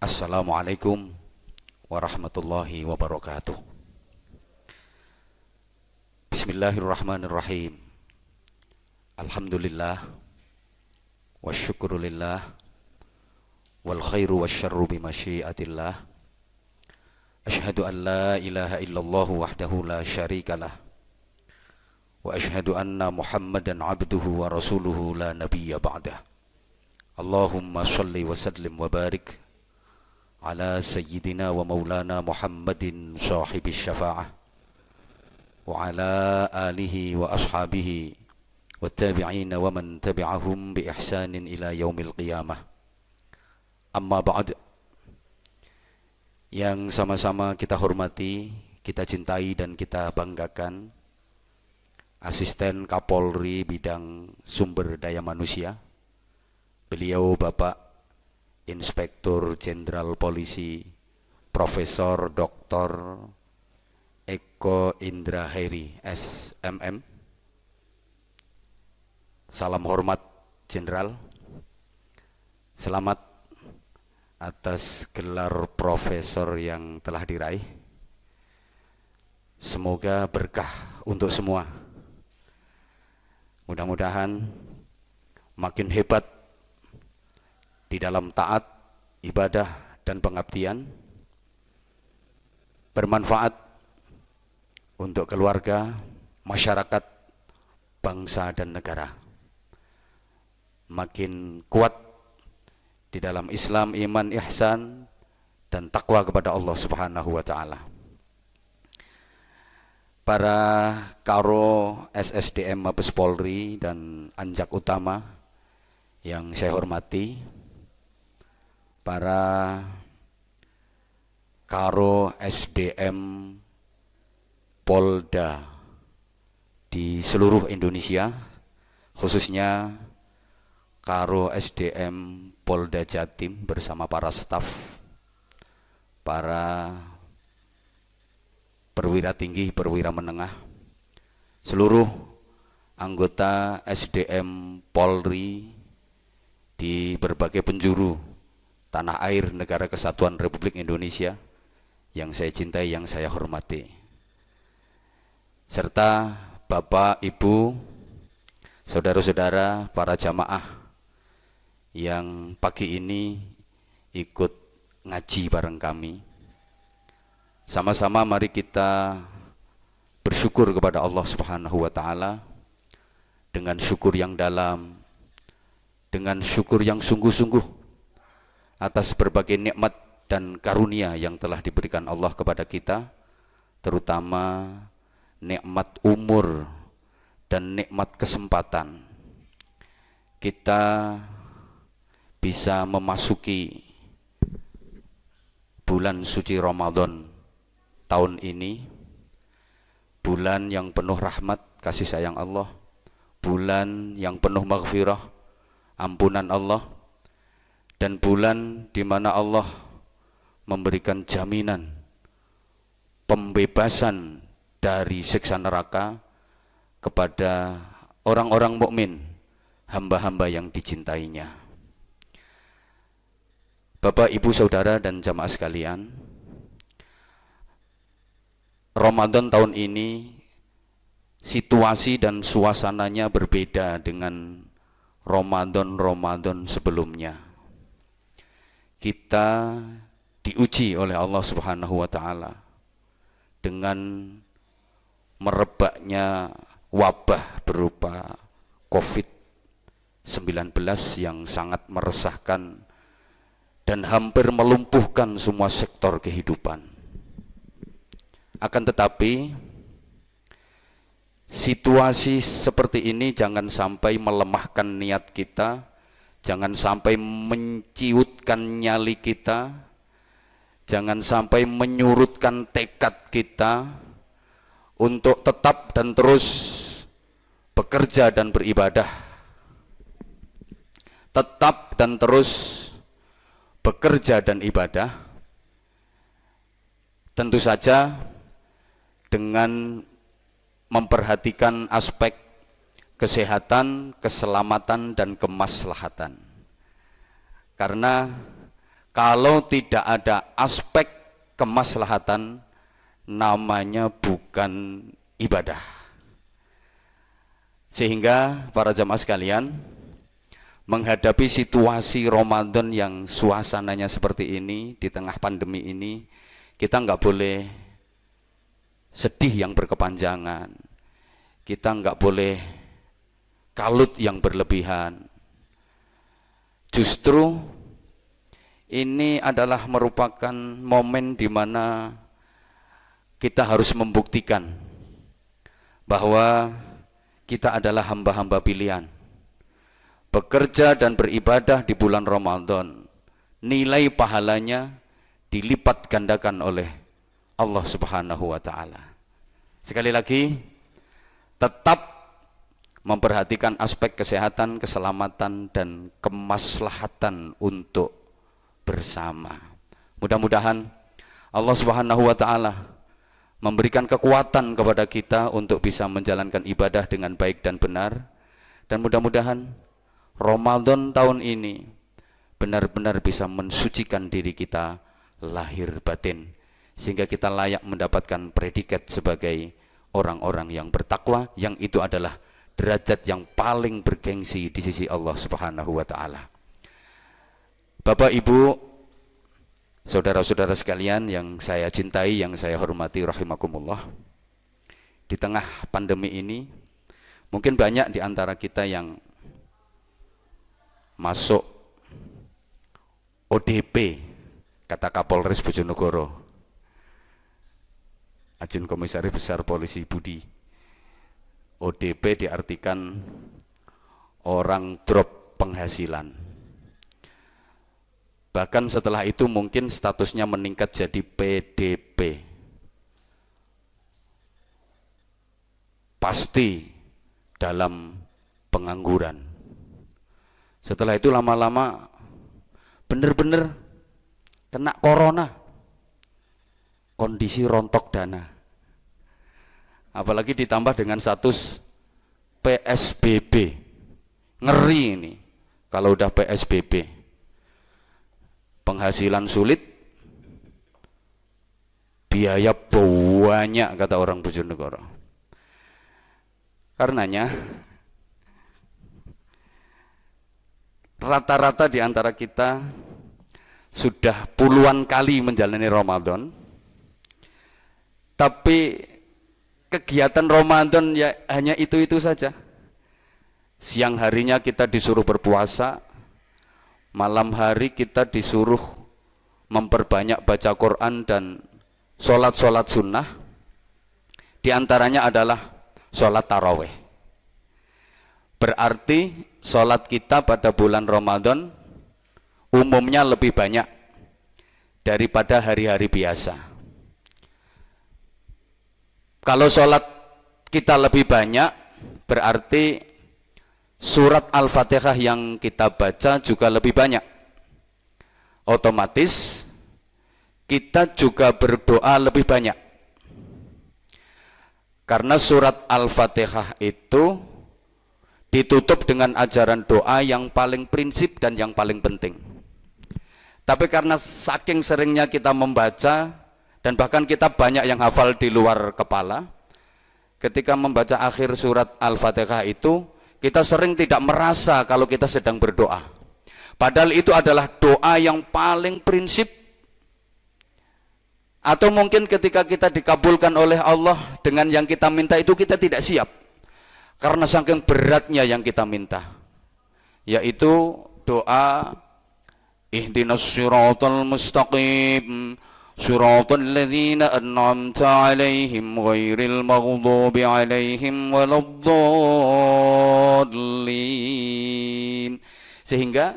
Assalamualaikum warahmatullahi wabarakatuh. Bismillahirrahmanirrahim. Alhamdulillah wasyukurulillah wal khairu wasyarru bimasyiatillah. Asyhadu an la ilaha illallah wahdahu la syarikalah wa asyhadu anna Muhammadan abduhu wa rasuluhu la nabiyya ba'dah. Allahumma shalli wa sallim wa barik ala sayyidina wa maulana Muhammadin sahibis syafa'ah wa ala alihi wa ashabihi wa tabi'ina wa man tabi'ahum bi ihsanin ila yaumil qiyamah. Amma ba'd. Yang sama-sama kita hormati, kita cintai dan kita banggakan Asisten Kapolri bidang sumber daya manusia, beliau Bapak Inspektur Jenderal Polisi Profesor Dr. Eko Indra Heri SMM. Salam hormat Jenderal. Selamat atas gelar profesor yang telah diraih. Semoga berkah untuk semua. Mudah-mudahan makin hebat di dalam taat, ibadah, dan pengabdian, bermanfaat untuk keluarga, masyarakat, bangsa, dan negara. Makin kuat di dalam Islam, iman, ihsan, dan takwa kepada Allah Subhanahu wa Ta'ala. Para Karo SSDM Mabes Polri dan Anjak Utama yang saya hormati, para Karo SDM Polda di seluruh Indonesia, khususnya Karo SDM Polda Jatim bersama para staf, para perwira tinggi, perwira menengah, seluruh anggota SDM Polri di berbagai penjuru tanah air negara kesatuan Republik Indonesia yang saya cintai, yang saya hormati, serta Bapak, Ibu, saudara-saudara, para jamaah yang pagi ini ikut ngaji bareng kami. Sama-sama mari kita bersyukur kepada Allah Subhanahu wa Ta'ala dengan syukur yang dalam, dengan syukur yang sungguh-sungguh atas berbagai nikmat dan karunia yang telah diberikan Allah kepada kita, terutama nikmat umur dan nikmat kesempatan. Kita bisa memasuki bulan suci Ramadan tahun ini, bulan yang penuh rahmat kasih sayang Allah, bulan yang penuh maghfirah, ampunan Allah, dan bulan di mana Allah memberikan jaminan pembebasan dari siksa neraka kepada orang-orang mukmin, hamba-hamba yang dicintainya. Bapak, Ibu, Saudara, dan jamaah sekalian, Ramadan tahun ini situasi dan suasananya berbeda dengan Ramadan sebelumnya. Kita diuji oleh Allah Subhanahu wa Ta'ala dengan merebaknya wabah berupa COVID-19 yang sangat meresahkan dan hampir melumpuhkan semua sektor kehidupan. Akan tetapi, situasi seperti ini jangan sampai melemahkan niat kita, jangan sampai menciutkan nyali kita, jangan sampai menyurutkan tekad kita untuk tetap dan terus bekerja dan beribadah, tetap dan terus bekerja dan ibadah, tentu saja dengan memperhatikan aspek kesehatan, keselamatan, dan kemaslahatan. Karena Kalau tidak ada aspek kemaslahatan, namanya bukan ibadah. Sehingga para jamaah sekalian, menghadapi situasi Ramadan yang suasananya seperti ini, di tengah pandemi ini, kita nggak boleh sedih yang berkepanjangan, kita nggak boleh kalut yang berlebihan. Justru ini adalah merupakan momen di mana kita harus membuktikan bahwa kita adalah hamba-hamba pilihan. Bekerja dan beribadah di bulan Ramadan, nilai pahalanya dilipat gandakan oleh Allah Subhanahu wa Ta'ala. Sekali lagi, tetap memperhatikan aspek kesehatan, keselamatan, dan kemaslahatan untuk bersama. Mudah-mudahan Allah Subhanahu wa Ta'ala memberikan kekuatan kepada kita untuk bisa menjalankan ibadah dengan baik dan benar, dan mudah-mudahan Ramadan tahun ini benar-benar bisa mensucikan diri kita lahir batin, sehingga kita layak mendapatkan predikat sebagai orang-orang yang bertakwa, yang itu adalah derajat yang paling bergengsi di sisi Allah Subhanahu wa Ta'ala. Bapak, Ibu, saudara-saudara sekalian yang saya cintai, yang saya hormati rahimakumullah, di tengah pandemi ini mungkin banyak di antara kita yang masuk ODP, kata Kapolres Bojonegoro, Ajun Komisaris Besar Polisi Budi. ODP diartikan orang drop penghasilan. Bahkan setelah itu mungkin statusnya meningkat jadi PDP. Pasti dalam pengangguran. Setelah itu lama-lama benar-benar kena corona, kondisi rontok dana. Apalagi ditambah dengan status PSBB. Ngeri ini kalau udah PSBB. Penghasilan sulit, biaya banyak, kata orang Bojonegoro. Karenanya rata-rata di antara kita sudah puluhan kali menjalani Ramadan, tapi kegiatan Ramadan ya hanya itu-itu saja. Siang harinya kita disuruh berpuasa, malam hari kita disuruh memperbanyak baca Quran dan sholat-sholat sunnah. Di antaranya adalah sholat taraweh. Berarti sholat kita pada bulan Ramadan umumnya lebih banyak daripada hari-hari biasa. Kalau sholat kita lebih banyak, berarti surat Al-Fatihah yang kita baca juga lebih banyak. Otomatis kita juga berdoa lebih banyak. Karena surat Al-Fatihah itu ditutup dengan ajaran doa yang paling prinsip dan yang paling penting. Tapi karena saking seringnya kita membaca, dan bahkan kita banyak yang hafal di luar kepala, ketika membaca akhir surat Al-Fatihah itu, kita sering tidak merasa kalau kita sedang berdoa. Padahal itu adalah doa yang paling prinsip. Atau mungkin ketika kita dikabulkan oleh Allah dengan yang kita minta itu kita tidak siap. Karena saking beratnya yang kita minta. Yaitu doa ihdinas siratal mustaqim siratal ladzina an'amta 'alaihim ghairil maghdubi 'alaihim waladdallin. Sehingga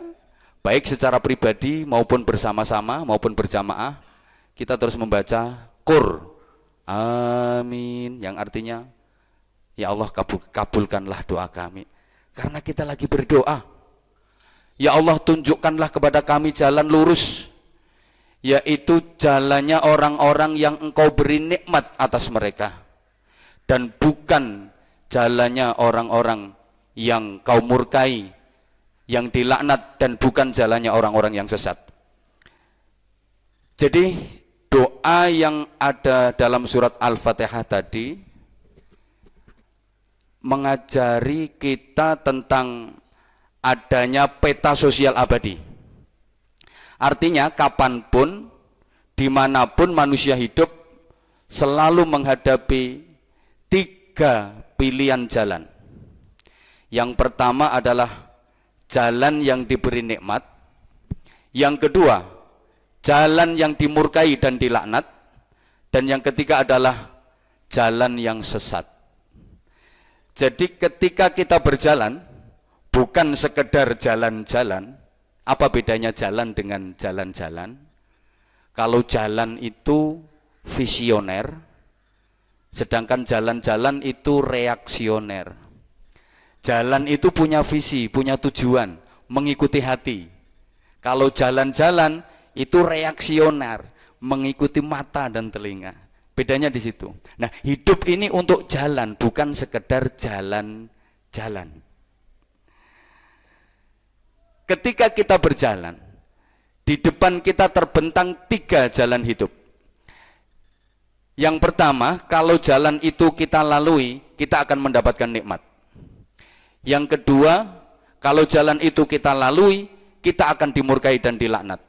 baik secara pribadi maupun bersama-sama maupun berjamaah kita terus membaca Qur amin, yang artinya ya Allah kabulkanlah doa kami. Karena kita lagi berdoa, ya Allah tunjukkanlah kepada kami jalan lurus, yaitu jalannya orang-orang yang Engkau beri nikmat atas mereka, dan bukan jalannya orang-orang yang Kau murkai, yang dilaknat, dan bukan jalannya orang-orang yang sesat. Jadi doa yang ada dalam surat Al-Fatihah tadi mengajari kita tentang adanya peta sosial abadi. Artinya kapanpun, dimanapun manusia hidup selalu menghadapi 3 pilihan jalan. Yang pertama adalah jalan yang diberi nikmat. Yang kedua, jalan yang dimurkai dan dilaknat. Dan yang ketiga adalah jalan yang sesat. Jadi ketika kita berjalan, bukan sekedar jalan-jalan. Apa bedanya jalan dengan jalan-jalan? Kalau jalan itu visioner, sedangkan jalan-jalan itu reaksioner. Jalan itu punya visi, punya tujuan, mengikuti hati. Kalau jalan-jalan itu reaksioner, mengikuti mata dan telinga. Bedanya di situ. Nah, hidup ini untuk jalan, bukan sekedar jalan-jalan. Ketika kita berjalan, di depan kita terbentang 3 jalan hidup. Yang pertama, kalau jalan itu kita lalui, kita akan mendapatkan nikmat. Yang kedua, kalau jalan itu kita lalui, kita akan dimurkai dan dilaknat.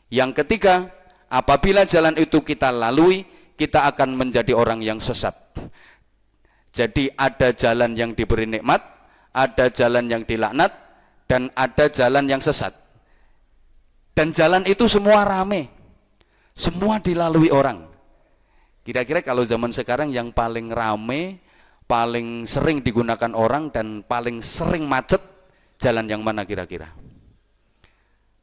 Yang ketiga, apabila jalan itu kita lalui, kita akan menjadi orang yang sesat. Jadi ada jalan yang diberi nikmat, ada jalan yang dilaknat, dan ada jalan yang sesat. Dan jalan itu semua rame, semua dilalui orang. Kira-kira kalau zaman sekarang yang paling rame, paling sering digunakan orang dan paling sering macet, jalan yang mana kira-kira?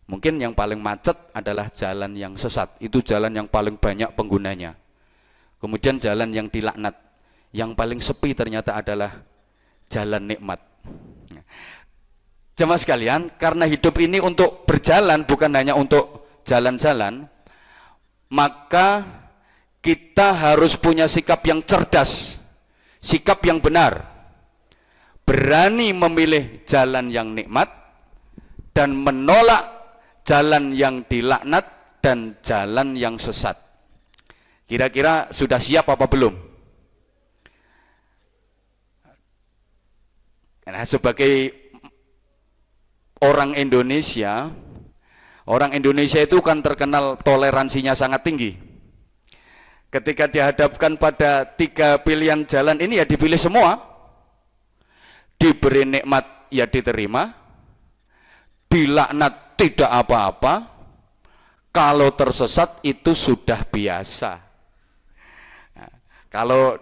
Mungkin yang paling macet adalah jalan yang sesat. Itu jalan yang paling banyak penggunanya. Kemudian jalan yang dilaknat. Yang paling sepi ternyata adalah jalan nikmat. Jemaah sekalian, karena hidup ini untuk berjalan, bukan hanya untuk jalan-jalan, maka kita harus punya sikap yang cerdas, sikap yang benar, berani memilih jalan yang nikmat dan menolak jalan yang dilaknat dan jalan yang sesat. Kira-kira sudah siap apa belum? Nah, sebagai orang Indonesia itu kan terkenal toleransinya sangat tinggi. Ketika dihadapkan pada 3 pilihan jalan ini, ya dipilih semua. Diberi nikmat ya diterima, dilaknat tidak apa-apa, kalau tersesat itu sudah biasa. Nah, kalau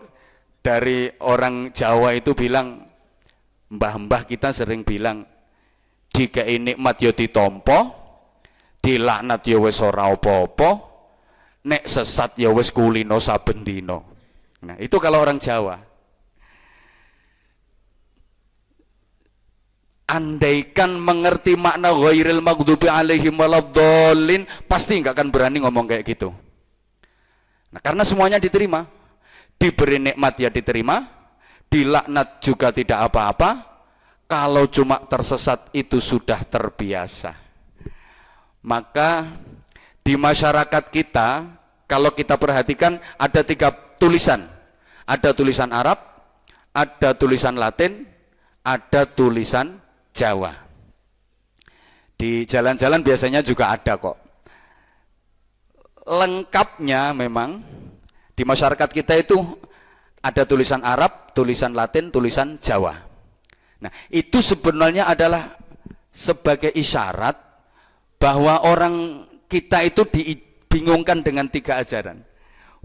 dari orang Jawa itu bilang, mbah-mbah kita sering bilang, dikei nikmat ya ditompo, dilaknat ya wis ora apa-apa, nek sesat ya wis kulino saben dina. Nah, itu kalau orang Jawa. Andaikan mengerti makna ghairil maghdubi alaihim waladdallin, pasti nggak akan berani ngomong kayak gitu. Nah, karena semuanya diterima. Diberi nikmat ya diterima, dilaknat juga tidak apa-apa. Kalau cuma tersesat itu sudah terbiasa. Maka di masyarakat kita, kalau kita perhatikan ada 3 tulisan. Ada tulisan Arab, ada tulisan Latin, ada tulisan Jawa. Di jalan-jalan biasanya juga ada kok. Lengkapnya memang di masyarakat kita itu ada tulisan Arab, tulisan Latin, tulisan Jawa. Nah, itu sebenarnya adalah sebagai isyarat bahwa orang kita itu dibingungkan dengan 3 ajaran.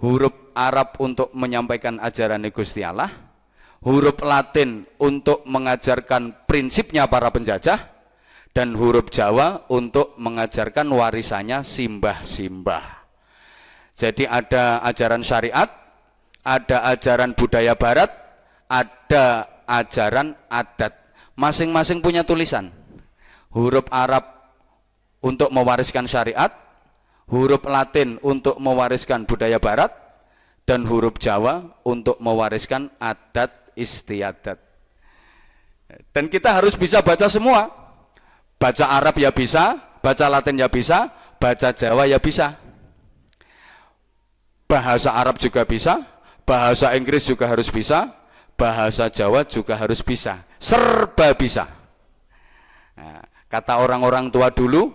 Huruf Arab untuk menyampaikan ajaran Gusti Allah, huruf Latin untuk mengajarkan prinsipnya para penjajah, dan huruf Jawa untuk mengajarkan warisannya simbah-simbah. Jadi ada ajaran syariat, ada ajaran budaya barat, ada ajaran adat. Masing-masing punya tulisan. Huruf Arab untuk mewariskan syariat, huruf Latin untuk mewariskan budaya barat, dan huruf Jawa untuk mewariskan adat istiadat. Dan kita harus bisa baca semua. Baca Arab ya bisa, baca Latin ya bisa, baca Jawa ya bisa. bahasa Arab juga bisa, bahasa Inggris juga harus bisa, bahasa Jawa juga harus bisa, serba bisa. Nah, kata orang-orang tua dulu,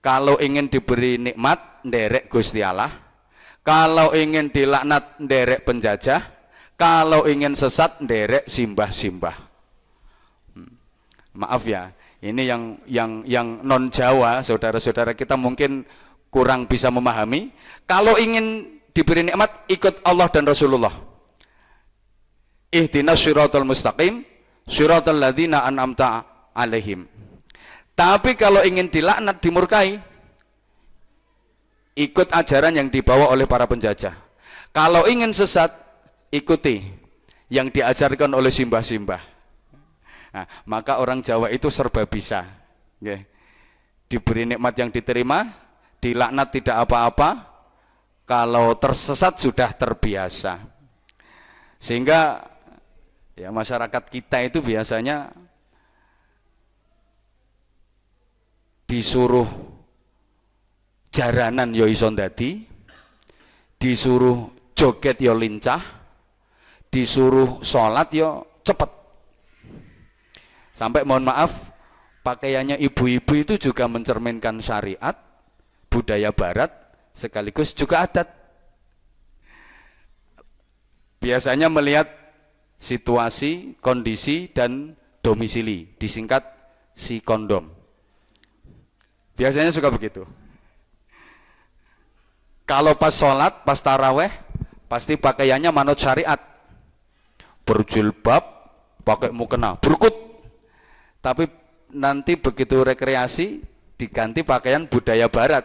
kalau ingin diberi nikmat, nderek Gusti Allah. Kalau ingin dilaknat, nderek penjajah. Kalau ingin sesat, nderek simbah-simbah. Maaf ya, ini yang non Jawa, saudara-saudara kita mungkin kurang bisa memahami. Kalau ingin diberi nikmat, ikut Allah dan Rasulullah. Ihdinas syiratal mustaqim, syiratal ladzina an'amta alaihim. Tapi kalau ingin dilaknat, dimurkai, ikut ajaran yang dibawa oleh para penjajah. Kalau ingin sesat, ikuti yang diajarkan oleh simbah-simbah. Nah, maka orang Jawa itu serba bisa. Diberi nikmat yang diterima, dilaknat tidak apa-apa. Kalau tersesat sudah terbiasa. Sehingga ya masyarakat kita itu biasanya disuruh jaranan yo iso ndadi, disuruh joget yo lincah, disuruh sholat yo cepet. Sampai mohon maaf, pakaiannya ibu-ibu itu juga mencerminkan syariat, budaya barat, sekaligus juga adat. Biasanya melihat situasi, kondisi, dan domisili, disingkat si kondom. Biasanya suka begitu. Kalau pas sholat, pas taraweh, pasti pakaiannya manut syariat, berjilbab, pakai mukena, berkut. Tapi nanti begitu rekreasi, diganti pakaian budaya barat,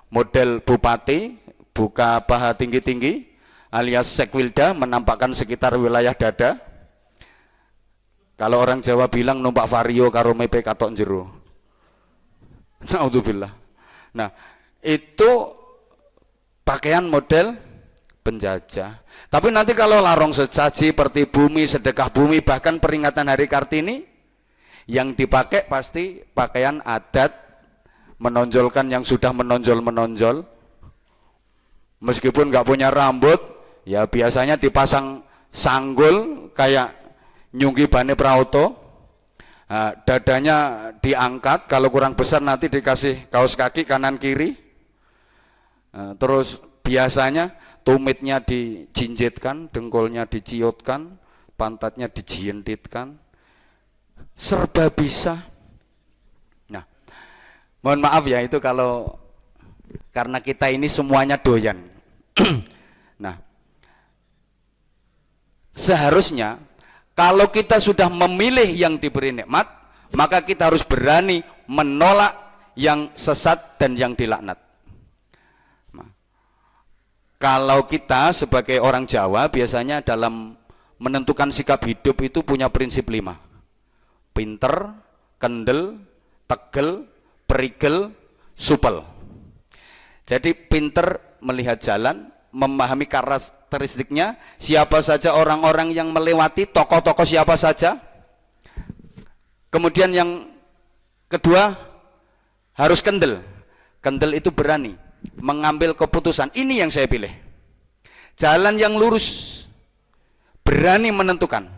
model bupati, buka paha tinggi-tinggi, alias sekwilda, menampakkan sekitar wilayah dada. Kalau orang Jawa bilang numpak vario karo mepe katok jero. Naudzubillah. Nah, itu pakaian model penjajah. Tapi nanti kalau larung sesaji, perti bumi, sedekah bumi, bahkan peringatan Hari Kartini, yang dipakai pasti pakaian adat, menonjolkan yang sudah menonjol-menonjol. Meskipun nggak punya rambut, ya biasanya dipasang sanggul kayak nyunggi bane prauto. Nah, dadanya diangkat, kalau kurang besar nanti dikasih kaos kaki kanan kiri. Nah, terus biasanya tumitnya dijinjitkan, dengkulnya diciutkan, pantatnya dijientitkan, serba bisa. Nah, mohon maaf ya, itu kalau karena kita ini semuanya doyan. Nah, seharusnya kalau kita sudah memilih yang diberi nikmat, maka kita harus berani menolak yang sesat dan yang dilaknat. Nah, kalau kita sebagai orang Jawa biasanya dalam menentukan sikap hidup itu punya prinsip 5. Pinter, kendel, tegel, perigel, supel. Jadi pinter melihat jalan, memahami karakteristiknya, siapa saja orang-orang yang melewati, tokoh-tokoh siapa saja. Kemudian yang kedua, harus kendel. Kendel itu berani mengambil keputusan, ini yang saya pilih. Jalan yang lurus, berani menentukan.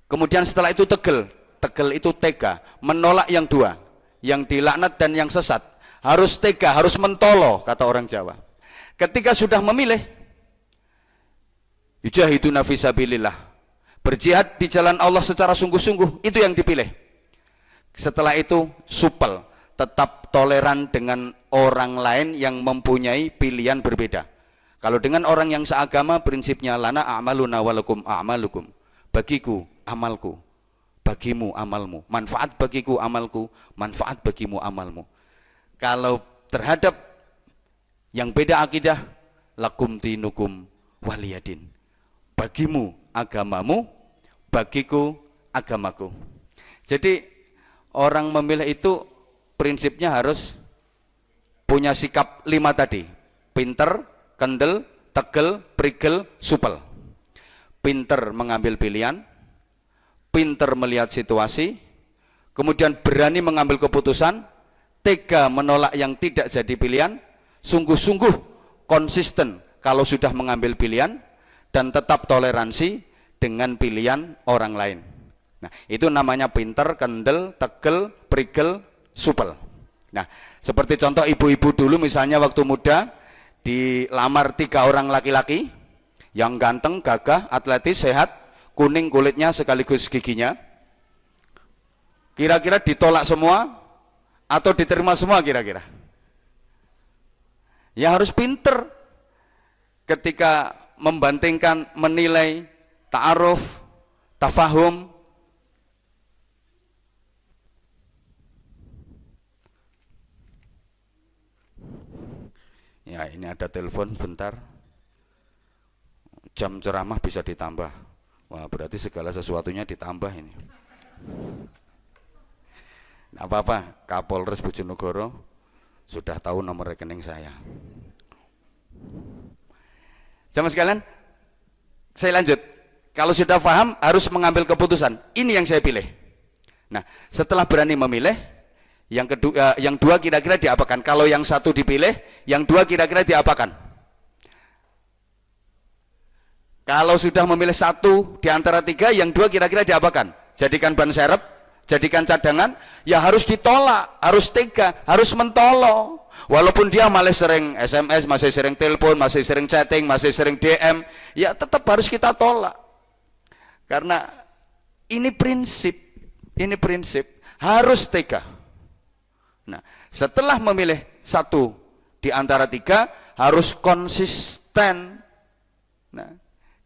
Kemudian setelah itu tegel. Tegel itu tega, menolak yang dua, yang dilaknat dan yang sesat. Harus tega, harus mentolo, kata orang Jawa. Ketika sudah memilih, yujahiduna fisabilillah, berjihad di jalan Allah secara sungguh-sungguh, itu yang dipilih. Setelah itu supel, tetap toleran dengan orang lain yang mempunyai pilihan berbeda. Kalau dengan orang yang seagama, prinsipnya lana a'maluna walakum a'malukum, bagiku amalku, bagimu amalmu, manfaat bagiku amalku, manfaat bagimu amalmu. Kalau terhadap yang beda akidah, lakum dinukum waliyadin, bagimu agamamu, bagiku agamaku. Jadi orang memilih itu prinsipnya harus punya sikap 5 tadi, pinter, kendel, tegel, perigel, supel. Pinter mengambil pilihan, pinter melihat situasi, kemudian berani mengambil keputusan, tega menolak yang tidak jadi pilihan, sungguh-sungguh konsisten kalau sudah mengambil pilihan dan tetap toleransi dengan pilihan orang lain. Nah, itu namanya pinter, kendel, tegel, prigel, supel. Nah, seperti contoh ibu-ibu dulu misalnya waktu muda dilamar 3 orang laki-laki yang ganteng, gagah, atletis, sehat, kuning kulitnya sekaligus giginya. Kira-kira ditolak semua atau diterima semua kira-kira? Ya harus pinter ketika membandingkan, menilai, ta'aruf, tafahum. Ya ini ada telepon sebentar. Jam ceramah bisa ditambah. Wah berarti segala sesuatunya ditambah ini. Nah, apa-apa, Kapolres Bojonegoro sudah tahu nomor rekening saya. Jamaah sekalian, saya lanjut. Kalau sudah paham harus mengambil keputusan. Ini yang saya pilih. Nah, setelah berani memilih, yang kedua, yang 2 kira-kira diapakan? Kalau yang 1 dipilih, yang 2 kira-kira diapakan? Kalau sudah memilih 1 di antara 3, yang 2 kira-kira diapakan? Jadikan ban serep, jadikan cadangan, ya harus ditolak, harus tega, harus mentolo. Walaupun dia masih sering SMS, masih sering telepon, masih sering chatting, masih sering DM, ya tetap harus kita tolak. Karena ini prinsip, harus tega. Nah, setelah memilih 1 di antara 3, harus konsisten. Nah,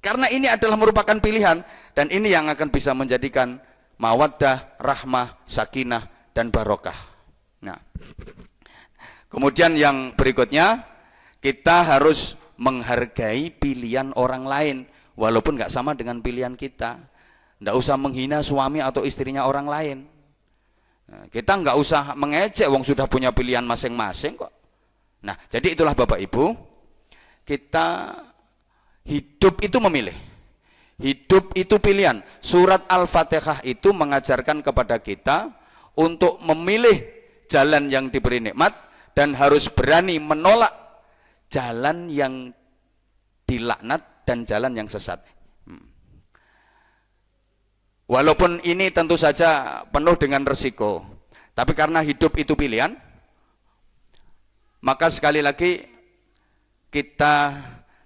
karena ini adalah merupakan pilihan, dan ini yang akan bisa menjadikan mawaddah, rahmah, sakinah, dan barokah. Nah, kemudian yang berikutnya, kita harus menghargai pilihan orang lain, walaupun nggak sama dengan pilihan kita. Nggak usah menghina suami atau istrinya orang lain. Nah, kita nggak usah mengejek, wong sudah punya pilihan masing-masing kok. Nah, jadi itulah Bapak Ibu, kita hidup itu memilih. Hidup itu pilihan. Surat Al-Fatihah itu mengajarkan kepada kita untuk memilih jalan yang diberi nikmat dan harus berani menolak jalan yang dilaknat dan jalan yang sesat. Walaupun ini tentu saja penuh dengan resiko, tapi karena hidup itu pilihan, maka sekali lagi kita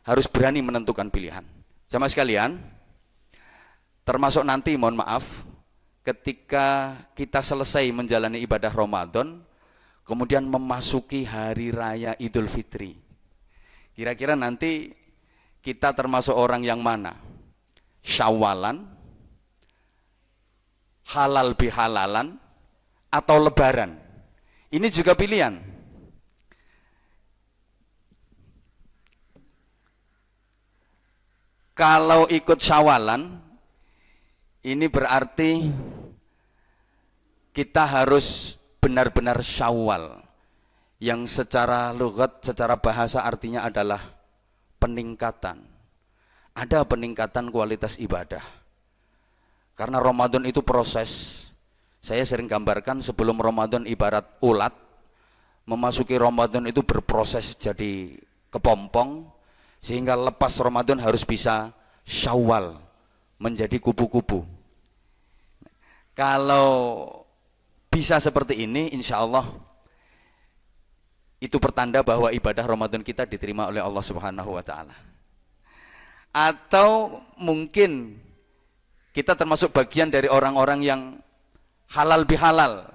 harus berani menentukan pilihan. Jamaah sekalian, termasuk nanti mohon maaf ketika kita selesai menjalani ibadah Ramadan, kemudian memasuki hari raya Idul Fitri, kira-kira nanti kita termasuk orang yang mana? Syawalan, halal bihalalan, atau lebaran? Ini juga pilihan. Kalau ikut syawalan, ini berarti kita harus benar-benar syawal, yang secara lughat, secara bahasa artinya adalah peningkatan. Ada peningkatan kualitas ibadah. Karena Ramadan itu proses. Saya sering gambarkan sebelum Ramadan ibarat ulat, memasuki Ramadan itu berproses jadi kepompong, sehingga lepas Ramadan harus bisa syawal, menjadi kupu-kupu. Kalau bisa seperti ini, insya Allah itu pertanda bahwa ibadah Ramadan kita diterima oleh Allah Subhanahu wa Ta'ala. Atau mungkin kita termasuk bagian dari orang-orang yang halal bihalal.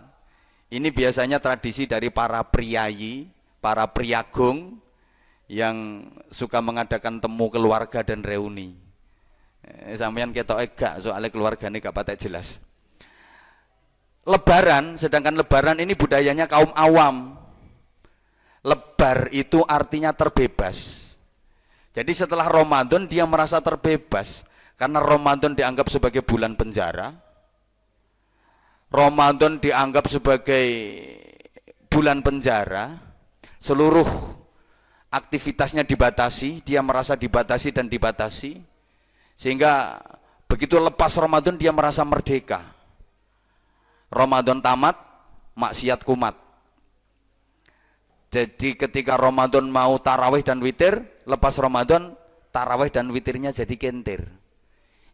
Ini biasanya tradisi dari para priayi, para priagung yang suka mengadakan temu keluarga dan reuni. Sampeyan ketok gak soalnya keluarga ini gak patek jelas. Lebaran, sedangkan lebaran ini budayanya kaum awam. Lebar itu artinya terbebas. Jadi setelah Ramadan dia merasa terbebas, karena Ramadan dianggap sebagai bulan penjara. Ramadan dianggap sebagai bulan penjara. Seluruh aktivitasnya dibatasi, dia merasa dibatasi dan dibatasi. Sehingga begitu lepas Ramadan dia merasa merdeka. Ramadan tamat, maksiat kumat. Jadi ketika Ramadan mau tarawih dan witir, lepas Ramadan tarawih dan witirnya jadi kentir.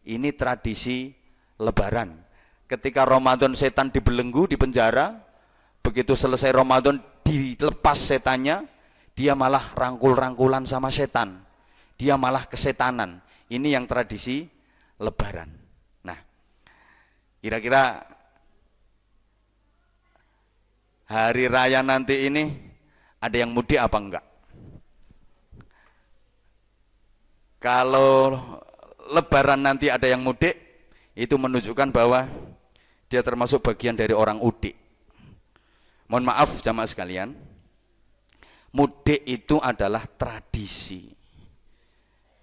Ini tradisi lebaran. Ketika Ramadan setan dibelenggu di penjara, begitu selesai Ramadan dilepas setannya, dia malah rangkul-rangkulan sama setan. Dia malah kesetanan. Ini yang tradisi lebaran. Nah, kira-kira hari raya nanti ini ada yang mudik apa enggak? Kalau lebaran nanti ada yang mudik, itu menunjukkan bahwa dia termasuk bagian dari orang udik. Mohon maaf jamaah sekalian, mudik itu adalah tradisi.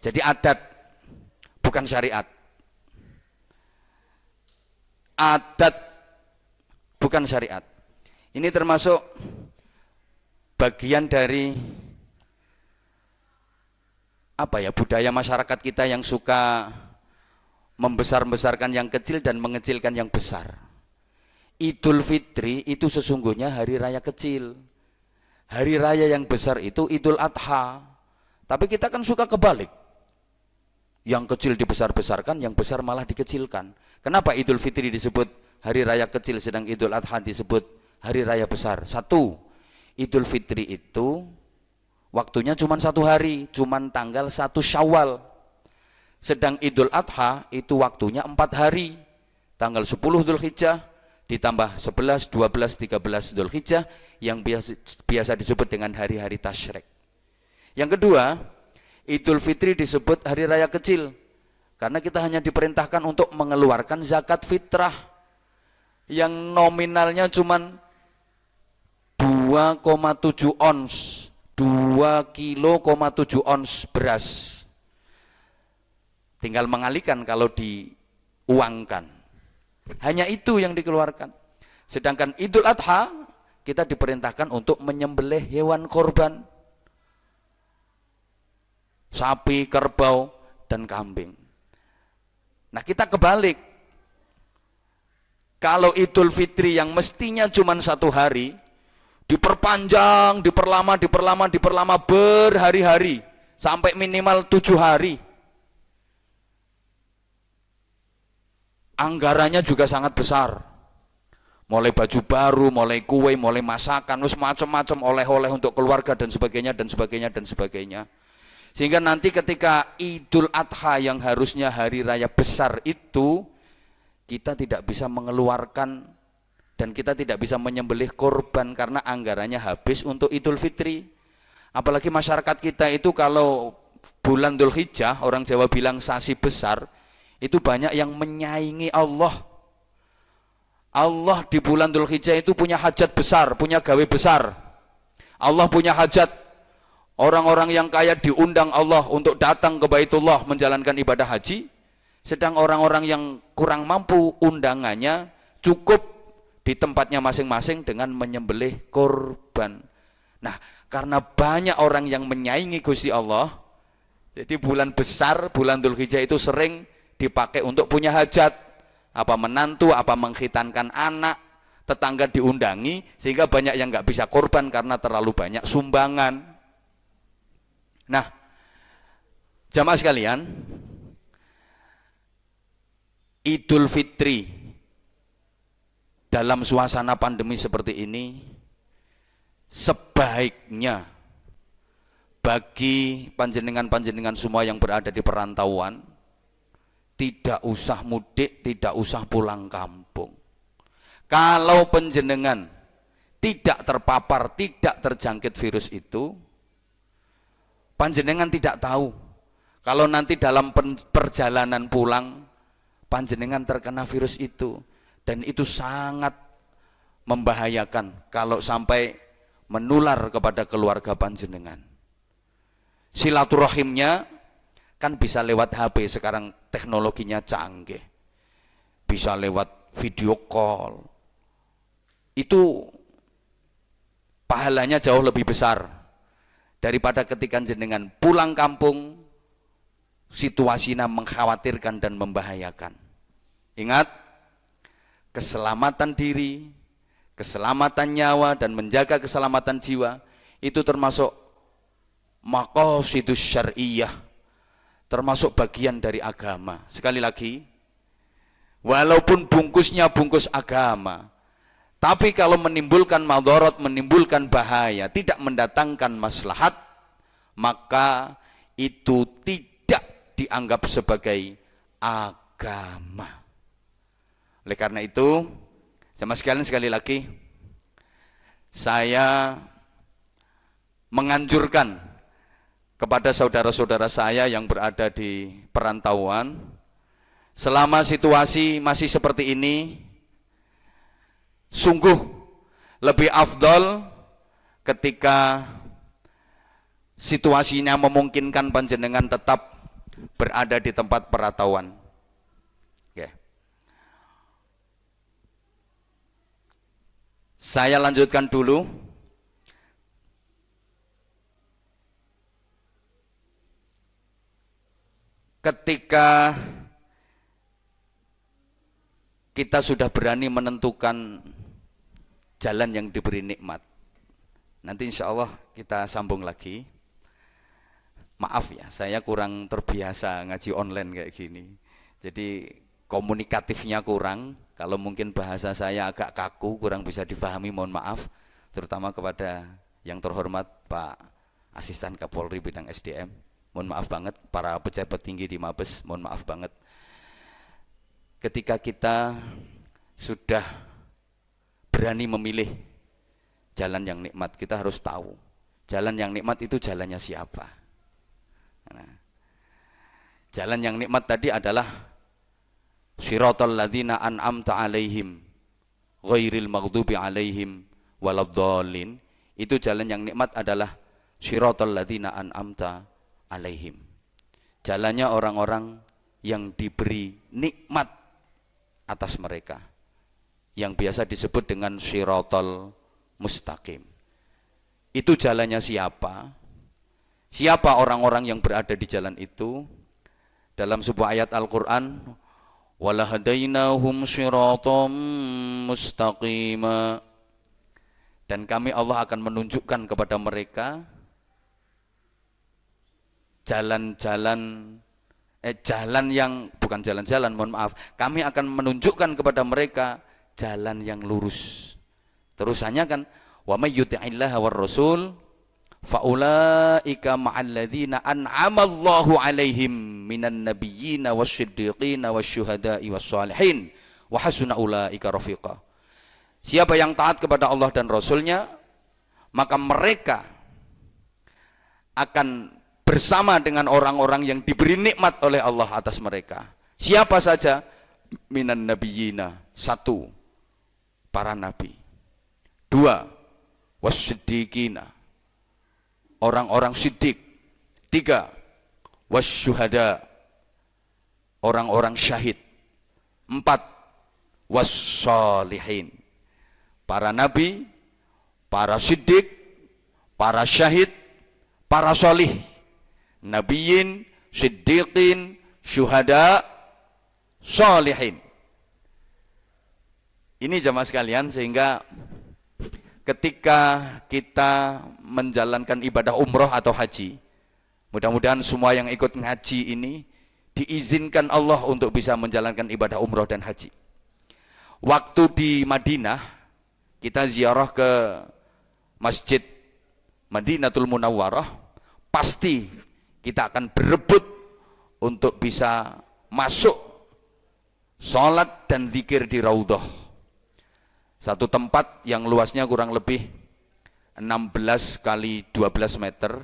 Jadi adat, bukan syariat. Adat, bukan syariat. Ini termasuk bagian dari budaya masyarakat kita yang suka membesar-besarkan yang kecil dan mengecilkan yang besar. Idul Fitri itu sesungguhnya hari raya kecil. Hari raya yang besar itu Idul Adha. Tapi kita kan suka kebalik. Yang kecil dibesar-besarkan, yang besar malah dikecilkan. Kenapa Idul Fitri disebut hari raya kecil sedang Idul Adha disebut hari raya besar? Satu, Idul Fitri itu waktunya cuma 1 hari, cuma tanggal 1 Syawal. Sedang Idul Adha itu waktunya 4 hari, tanggal 10 Dzulhijjah ditambah 11, 12, 13 Dzulhijjah yang biasa disebut dengan hari-hari tasyrik. Yang kedua, Idul Fitri disebut hari raya kecil karena kita hanya diperintahkan untuk mengeluarkan zakat fitrah yang nominalnya cuma 2,7 ons, 2,7 kilo ons beras. Tinggal mengalihkan kalau diuangkan. Hanya itu yang dikeluarkan. Sedangkan Idul Adha kita diperintahkan untuk menyembelih hewan korban. Sapi, kerbau, dan kambing. Nah kita kebalik. Kalau Idul Fitri yang mestinya cuma 1 hari, diperpanjang, diperlama berhari-hari, sampai minimal 7 hari. Anggarannya juga sangat besar. Mulai baju baru, mulai kue, mulai masakan, macam-macam oleh-oleh untuk keluarga dan sebagainya, dan sebagainya, dan sebagainya. Sehingga nanti ketika Idul Adha yang harusnya hari raya besar itu, kita tidak bisa mengeluarkan dan kita tidak bisa menyembelih korban karena anggarannya habis untuk Idul Fitri. Apalagi masyarakat kita itu kalau bulan Dzulhijjah, orang Jawa bilang sasi besar, itu banyak yang menyaingi Allah. Allah di bulan Dzulhijjah itu punya hajat besar, punya gawe besar. Allah punya hajat. Orang-orang yang kaya diundang Allah untuk datang ke Baitullah menjalankan ibadah haji, sedang orang-orang yang kurang mampu undangannya cukup di tempatnya masing-masing dengan menyembelih korban. Nah, karena banyak orang yang menyaingi Gusti Allah, jadi bulan besar, bulan Dzulhijjah itu sering dipakai untuk punya hajat, apa menantu, apa mengkhitankan anak, tetangga diundangi, sehingga banyak yang nggak bisa korban karena terlalu banyak sumbangan. Nah, jamaah sekalian, Idul Fitri dalam suasana pandemi seperti ini sebaiknya bagi panjenengan-panjenengan semua yang berada di perantauan tidak usah mudik, tidak usah pulang kampung. Kalau panjenengan tidak terpapar, tidak terjangkit virus itu, panjenengan tidak tahu kalau nanti dalam perjalanan pulang panjenengan terkena virus itu, dan itu sangat membahayakan kalau sampai menular kepada keluarga panjenengan. Silaturahimnya kan bisa lewat HP, sekarang teknologinya canggih, bisa lewat video call, itu pahalanya jauh lebih besar daripada ketika jenengan pulang kampung situasinya mengkhawatirkan dan membahayakan. Ingat, keselamatan diri, keselamatan nyawa, dan menjaga keselamatan jiwa itu termasuk maqasidus syar'iyyah, termasuk bagian dari agama. Sekali lagi, walaupun bungkusnya bungkus agama, tapi kalau menimbulkan madharat, menimbulkan bahaya, tidak mendatangkan maslahat, maka itu tidak dianggap sebagai agama. Oleh karena itu, sama sekalian sekali lagi, saya menganjurkan kepada saudara-saudara saya yang berada di perantauan, selama situasi masih seperti ini, sungguh lebih afdol ketika situasinya memungkinkan panjenengan tetap berada di tempat perantauan. Saya lanjutkan dulu. Ketika kita sudah berani menentukan jalan yang diberi nikmat, nanti insya Allah kita sambung lagi. Maaf ya, saya kurang terbiasa ngaji online kayak gini, jadi komunikatifnya kurang. Kalau mungkin bahasa saya agak kaku, kurang bisa difahami, mohon maaf, terutama kepada yang terhormat Pak Asisten Kapolri Bidang SDM. Mohon maaf banget, para pejabat tinggi di Mabes, mohon maaf banget. Ketika kita sudah berani memilih jalan yang nikmat, kita harus tahu jalan yang nikmat itu jalannya siapa. Nah, jalan yang nikmat tadi adalah Shiratal ladzina an'amta alaihim ghairil maghdubi alaihim waladdallin. Itu jalan yang nikmat adalah Shiratal ladzina an'amta alaihim. Jalannya orang-orang yang diberi nikmat atas mereka, yang biasa disebut dengan Shiratal mustaqim. Itu jalannya siapa? Siapa orang-orang yang berada di jalan itu? Dalam sebuah ayat Al-Qur'an, walahadainahum shiratam mustaqima, dan kami Allah akan menunjukkan kepada mereka jalan-jalan jalan yang bukan jalan-jalan, mohon maaf, kami akan menunjukkan kepada mereka jalan yang lurus. Terusannya kan, wa may yuti'illaha war rasul faulaika ma'alladzina an'amallahu alaihim minan nabiyyina wasyiddiqina wasyuhada'i wassalihin wa hasuna ulaika rafiqa. Siapa yang taat kepada Allah dan Rasulnya, maka mereka akan bersama dengan orang-orang yang diberi nikmat oleh Allah atas mereka. Siapa saja? Minan nabiyyina, satu, para nabi. Dua, wasyiddiqina, orang-orang siddiq. Tiga, wasyuhada, orang-orang syahid. Empat, wassalihin, para nabi, para siddiq, para syahid, para solih. Nabiyin, siddiqin, syuhada, solihin. Ini jamaah sekalian, sehingga ketika kita menjalankan ibadah umroh atau haji, mudah-mudahan semua yang ikut ngaji ini diizinkan Allah untuk bisa menjalankan ibadah umroh dan haji. Waktu di Madinah, kita ziarah ke Masjid Madinatul Munawwarah, pasti kita akan berebut untuk bisa masuk sholat dan zikir di Raudhah. Satu tempat yang luasnya kurang lebih 16 kali 12 meter,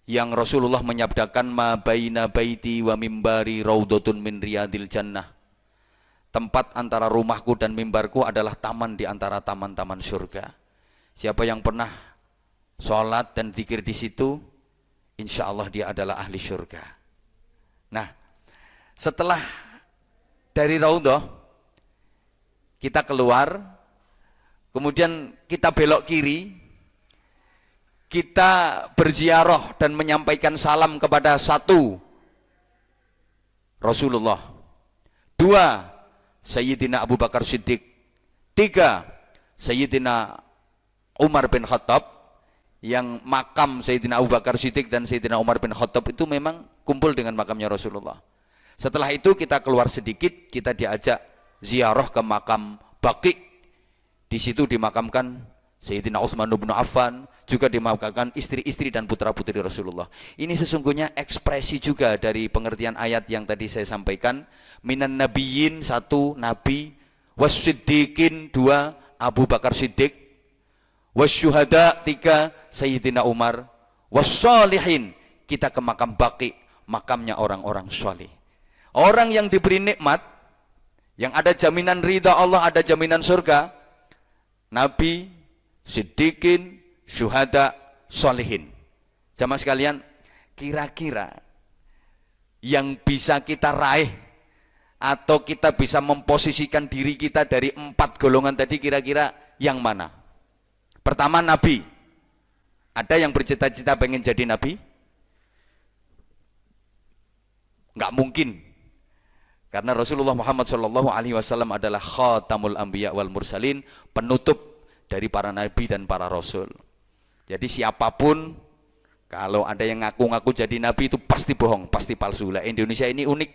yang Rasulullah menyabdakan ma baina baiti wa mimbari raudhatun min riyadil jannah. Tempat antara rumahku dan mimbarku adalah taman di antara taman-taman surga. Siapa yang pernah sholat dan zikir di situ, insya Allah dia adalah ahli surga. Nah, setelah dari Raudhah kita keluar, kemudian kita belok kiri, kita berziarah dan menyampaikan salam kepada satu, Rasulullah. Dua, Sayyidina Abu Bakar Siddiq. Tiga, Sayyidina Umar bin Khattab, yang makam Sayyidina Abu Bakar Siddiq dan Sayyidina Umar bin Khattab itu memang kumpul dengan makamnya Rasulullah. Setelah itu kita keluar sedikit, kita diajak ziarah ke makam Baqi. Di situ dimakamkan Sayyidina Utsman bin Affan, juga dimakamkan istri-istri dan putra-putri Rasulullah. Ini sesungguhnya ekspresi juga dari pengertian ayat yang tadi saya sampaikan. Minan nabiyyin, satu nabi, wassiddiqin, dua Abu Bakar Siddiq, wasyuhada, tiga Sayyidina Umar, wassalihin, kita ke makam Baqi, makamnya orang-orang saleh. Orang yang diberi nikmat, yang ada jaminan ridha Allah, ada jaminan surga, nabi, siddiqin, syuhada, sholihin. Jamaah sekalian, kira-kira yang bisa kita raih atau kita bisa memposisikan diri kita dari 4 golongan tadi, kira-kira yang mana? Pertama, nabi. Ada yang bercita-cita pengen jadi nabi? Enggak mungkin. Karena Rasulullah Muhammad SAW adalah khatamul anbiya wal mursalin, penutup dari para nabi dan para rasul. Jadi siapapun, kalau ada yang ngaku-ngaku jadi nabi, itu pasti bohong, pasti palsu. Lah, Indonesia ini unik.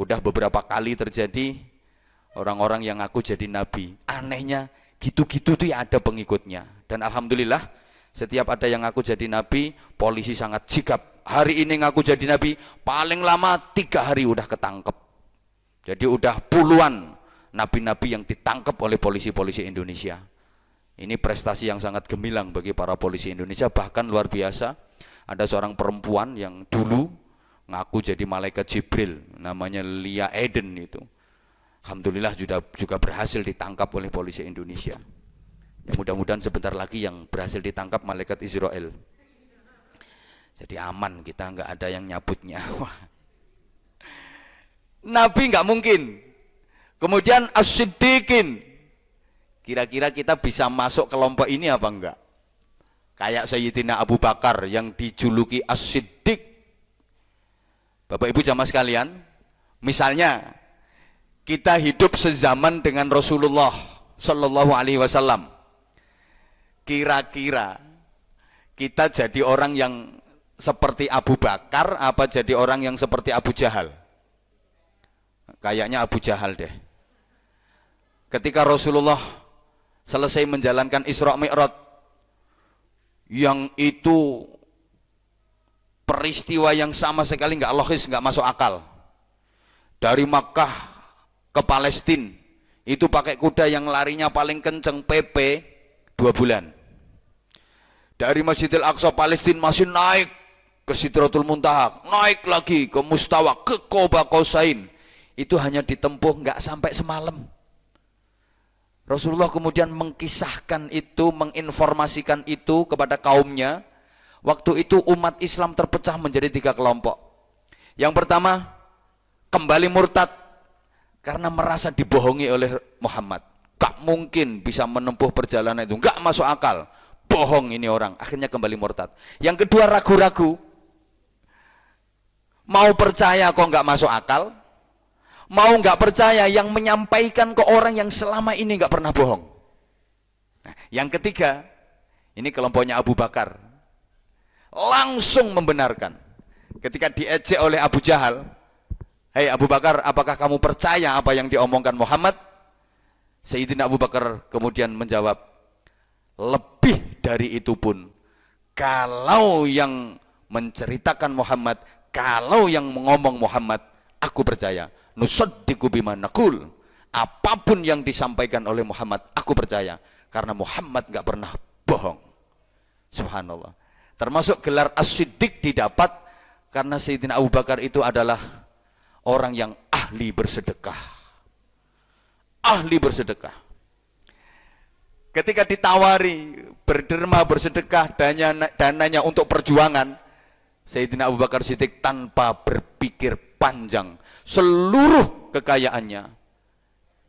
Udah beberapa kali terjadi orang-orang yang ngaku jadi nabi. Anehnya, gitu-gitu tuh ya ada pengikutnya. Dan alhamdulillah, setiap ada yang ngaku jadi nabi, polisi sangat sigap. Hari ini ngaku jadi nabi, paling lama 3 hari udah ketangkep. Jadi udah puluhan nabi-nabi yang ditangkap oleh polisi-polisi Indonesia. Ini prestasi yang sangat gemilang bagi para polisi Indonesia. Bahkan luar biasa, ada seorang perempuan yang dulu ngaku jadi malaikat Jibril, namanya Lia Eden itu. Alhamdulillah juga berhasil ditangkap oleh polisi Indonesia. Ya, mudah-mudahan sebentar lagi yang berhasil ditangkap malaikat Israel. Jadi aman, kita nggak ada yang nyabut nyawa. Nabi nggak mungkin. Kemudian as-siddiqin, kira-kira kita bisa masuk kelompok ini apa enggak? Kayak Sayyidina Abu Bakar yang dijuluki as-siddiq. Bapak Ibu jamaah sekalian, misalnya kita hidup sezaman dengan Rasulullah Sallallahu Alaihi Wasallam, kira-kira kita jadi orang yang seperti Abu Bakar apa jadi orang yang seperti Abu Jahal? Kayaknya Abu Jahal deh. Ketika Rasulullah selesai menjalankan Isra Mi'raj, yang itu peristiwa yang sama sekali nggak logis, nggak masuk akal. Dari Makkah ke Palestina itu pakai kuda yang larinya paling kenceng, PP 2 bulan. Dari Masjidil Aqsa Palestina masih naik ke Sidratul Muntaha, naik lagi ke Mustawa, ke Qoba Qausain, itu hanya ditempuh nggak sampai semalam. Rasulullah kemudian mengkisahkan itu, menginformasikan itu kepada kaumnya. Waktu itu umat Islam terpecah menjadi 3 kelompok. Yang pertama, kembali murtad karena merasa dibohongi oleh Muhammad. Gak mungkin bisa menempuh perjalanan itu, gak masuk akal, bohong ini orang. Akhirnya kembali murtad. Yang kedua, ragu-ragu, mau percaya kok gak masuk akal, mau gak percaya yang menyampaikan ke orang yang selama ini gak pernah bohong. Nah, yang ketiga, ini kelompoknya Abu Bakar, langsung membenarkan. Ketika diejek oleh Abu Jahal, "Hei Abu Bakar, apakah kamu percaya apa yang diomongkan Muhammad?" Sayyidina Abu Bakar kemudian menjawab, "Lebih dari itu pun, kalau yang menceritakan Muhammad, kalau yang ngomong Muhammad, aku percaya. Nusaddiqu bima naqul." Apapun yang disampaikan oleh Muhammad, aku percaya, karena Muhammad gak pernah bohong. Subhanallah. Termasuk gelar as-siddiq didapat karena Sayyidina Abu Bakar itu adalah orang yang ahli bersedekah. Ahli bersedekah. Ketika ditawari berderma bersedekah dananya untuk perjuangan, Sayyidina Abu Bakar Siddiq tanpa berpikir panjang, seluruh kekayaannya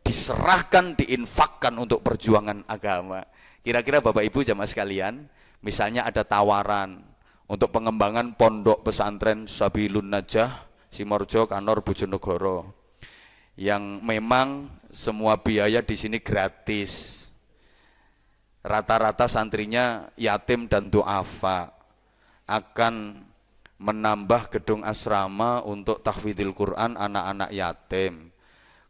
diserahkan, diinfakkan untuk perjuangan agama. Kira-kira Bapak Ibu jamaah sekalian, misalnya ada tawaran untuk pengembangan pondok pesantren Sabilun Najah Simorjo Kanor Bojonegoro, yang memang semua biaya di sini gratis. rata-rata santrinya yatim dan du'afa, akan menambah gedung asrama untuk tahfidzul Quran anak-anak yatim.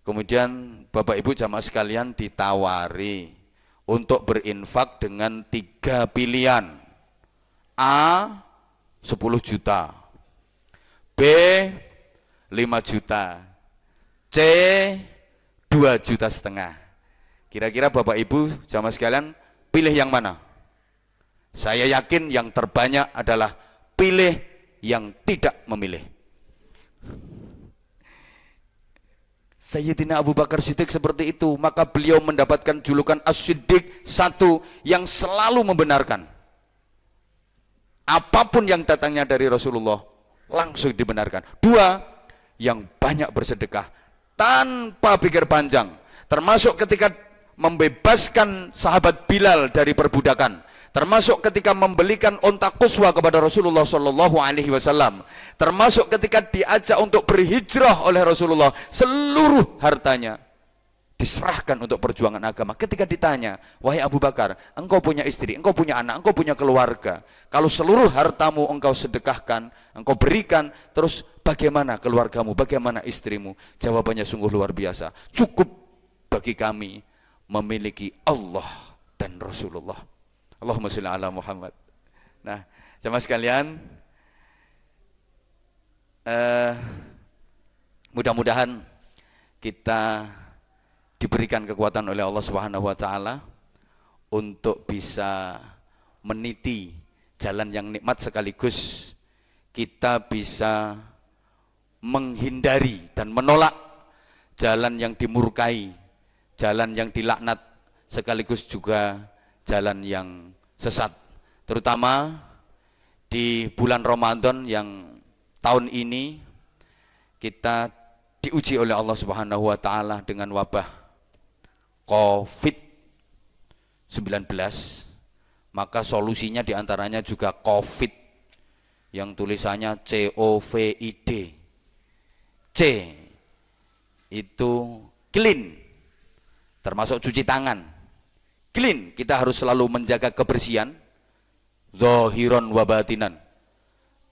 Kemudian Bapak Ibu jamaah sekalian ditawari untuk berinfak dengan 3 pilihan. A 10 juta, B 5 juta, C 2,5 juta. Kira-kira Bapak Ibu jamaah sekalian pilih yang mana? Saya yakin yang terbanyak adalah pilih yang tidak memilih. Sayyidina Abu Bakar Siddiq seperti itu, maka beliau mendapatkan julukan As-Siddiq, satu yang selalu membenarkan. Apapun yang datangnya dari Rasulullah langsung dibenarkan. 2, yang banyak bersedekah tanpa pikir panjang, termasuk ketika membebaskan sahabat Bilal dari perbudakan, termasuk ketika membelikan onta quswa kepada Rasulullah Shallallahu Alaihi Wasallam, termasuk ketika diajak untuk berhijrah oleh Rasulullah, seluruh hartanya diserahkan untuk perjuangan agama. Ketika ditanya, wahai Abu Bakar, engkau punya istri, engkau punya anak, engkau punya keluarga, kalau seluruh hartamu engkau sedekahkan, engkau berikan, terus bagaimana keluargamu, bagaimana istrimu? Jawabannya sungguh luar biasa. Cukup bagi kami memiliki Allah dan Rasulullah. Allahumma sholli ala Muhammad. Nah, jemaah sekalian, mudah-mudahan kita diberikan kekuatan oleh Allah Subhanahu wa taala untuk bisa meniti jalan yang nikmat, sekaligus kita bisa menghindari dan menolak jalan yang dimurkai, jalan yang dilaknat, sekaligus juga jalan yang sesat. Terutama di bulan Ramadan yang tahun ini kita diuji oleh Allah Subhanahu wa taala dengan wabah COVID-19, maka solusinya diantaranya juga COVID yang tulisannya COVID. C itu clean, termasuk cuci tangan. Clean, kita harus selalu menjaga kebersihan, zahiran wa batinan,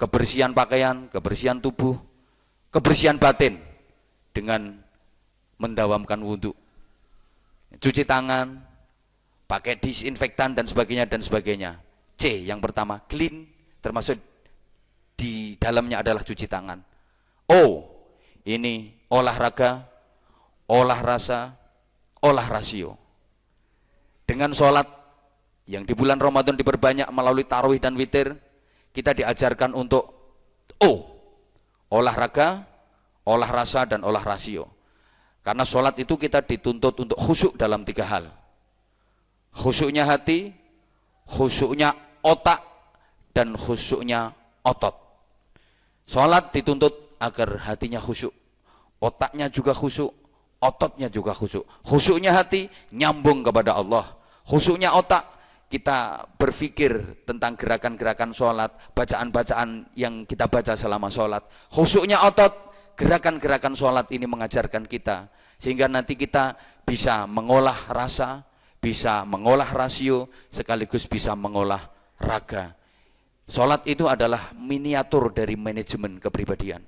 kebersihan pakaian, kebersihan tubuh, kebersihan batin dengan mendawamkan wudhu, cuci tangan, pakai disinfektan dan sebagainya dan sebagainya. C yang pertama, clean, termasuk di dalamnya adalah cuci tangan. O, ini olahraga, olah rasa, olah rasio. Dengan sholat yang di bulan Ramadan diperbanyak melalui tarawih dan witir, kita diajarkan untuk O, olahraga, olah rasa, dan olah rasio. Karena sholat itu kita dituntut untuk khusyuk dalam 3 hal. Khusyuknya hati, khusyuknya otak, dan khusyuknya otot. Sholat dituntut agar hatinya khusyuk, otaknya juga khusyuk, ototnya juga khusyuk. Khusyuknya hati nyambung kepada Allah. Khusyuknya otak, kita berpikir tentang gerakan-gerakan sholat, bacaan-bacaan yang kita baca selama sholat. Khusyuknya otot, gerakan-gerakan sholat ini mengajarkan kita, sehingga nanti kita bisa mengolah rasa, bisa mengolah rasio, sekaligus bisa mengolah raga. Sholat itu adalah miniatur dari manajemen kepribadian.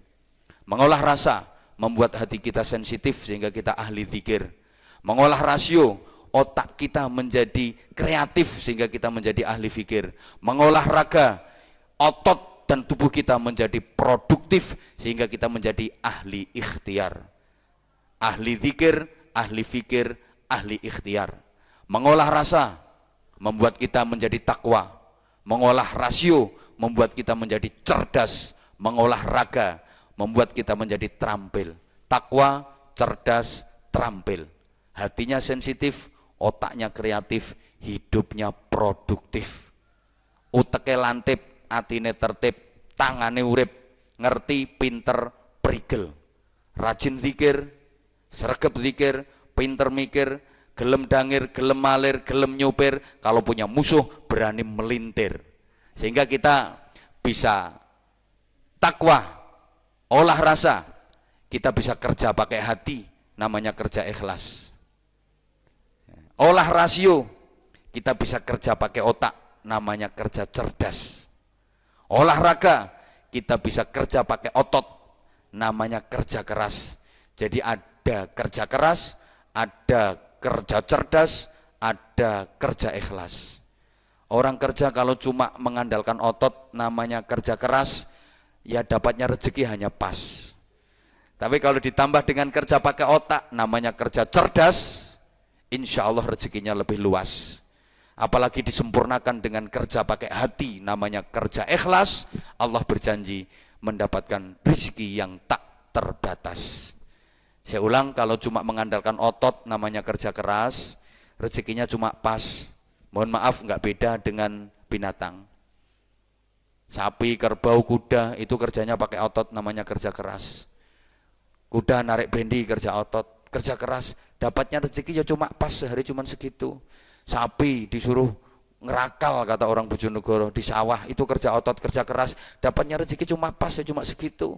Mengolah rasa, membuat hati kita sensitif sehingga kita ahli zikir. Mengolah rasio, otak kita menjadi kreatif sehingga kita menjadi ahli fikir. Mengolah raga, otot dan tubuh kita menjadi produktif sehingga kita menjadi ahli ikhtiar. Ahli zikir, ahli fikir, ahli ikhtiar. Mengolah rasa membuat kita menjadi takwa. Mengolah rasio membuat kita menjadi cerdas. Mengolah raga membuat kita menjadi terampil. Takwa, cerdas, terampil. Hatinya sensitif, otaknya kreatif, hidupnya produktif. Uteke lantip, atine tertib, tangane urip, ngerti, pinter, prigel. Rajin zikir, sregep zikir, pinter mikir, gelem dangir, gelem malir, gelem nyupir. Kalau punya musuh berani melintir. Sehingga kita bisa takwa, olah rasa, kita bisa kerja pakai hati, namanya kerja ikhlas. Olah rasio, kita bisa kerja pakai otak, namanya kerja cerdas. Olahraga, kita bisa kerja pakai otot, namanya kerja keras. Jadi ada kerja keras, ada kerja cerdas, ada kerja ikhlas. Orang kerja kalau cuma mengandalkan otot, namanya kerja keras, ya dapatnya rezeki hanya pas. Tapi kalau ditambah dengan kerja pakai otak, namanya kerja cerdas, insya Allah rezekinya lebih luas. Apalagi disempurnakan dengan kerja pakai hati, namanya kerja ikhlas, Allah berjanji mendapatkan rezeki yang tak terbatas. Saya ulang, kalau cuma mengandalkan otot, namanya kerja keras, rezekinya cuma pas. Mohon maaf, nggak beda dengan binatang. Sapi, kerbau, kuda, itu kerjanya pakai otot, namanya kerja keras. Kuda narik bendi, kerja otot, kerja keras, dapatnya rezeki ya cuma pas, sehari cuma segitu. Sapi disuruh ngerakal, kata orang Bojonegoro, di sawah, itu kerja otot, kerja keras, dapatnya rezeki cuma pas, ya cuma segitu.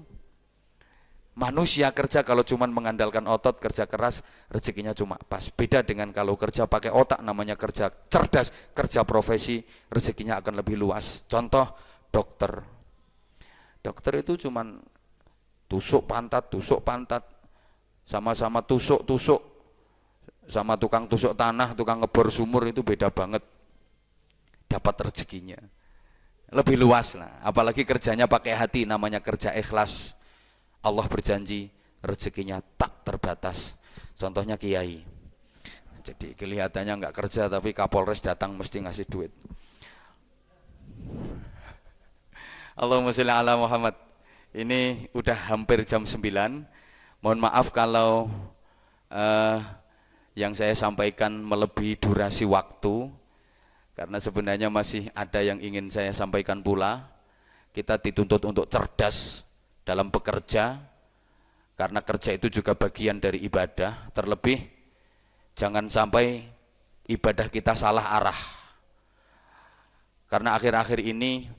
Manusia kerja kalau cuma mengandalkan otot, kerja keras, rezekinya cuma pas. Beda dengan kalau kerja pakai otak, namanya kerja cerdas, kerja profesi, rezekinya akan lebih luas. Contoh, dokter. Dokter itu cuma tusuk pantat, sama-sama tusuk, sama tukang tusuk tanah, tukang ngebor sumur, itu beda banget. Dapat rezekinya lebih luas lah. Apalagi kerjanya pakai hati, namanya kerja ikhlas. Allah berjanji rezekinya tak terbatas. Contohnya kiai. Jadi kelihatannya nggak kerja, tapi Kapolres datang mesti ngasih duit. Allahumma sholli ala Muhammad. Ini udah hampir jam 9. Mohon maaf kalau yang saya sampaikan melebihi durasi waktu, karena sebenarnya masih ada yang ingin saya sampaikan pula. Kita dituntut untuk cerdas dalam bekerja, karena kerja itu juga bagian dari ibadah. Terlebih jangan sampai ibadah kita salah arah, karena akhir-akhir ini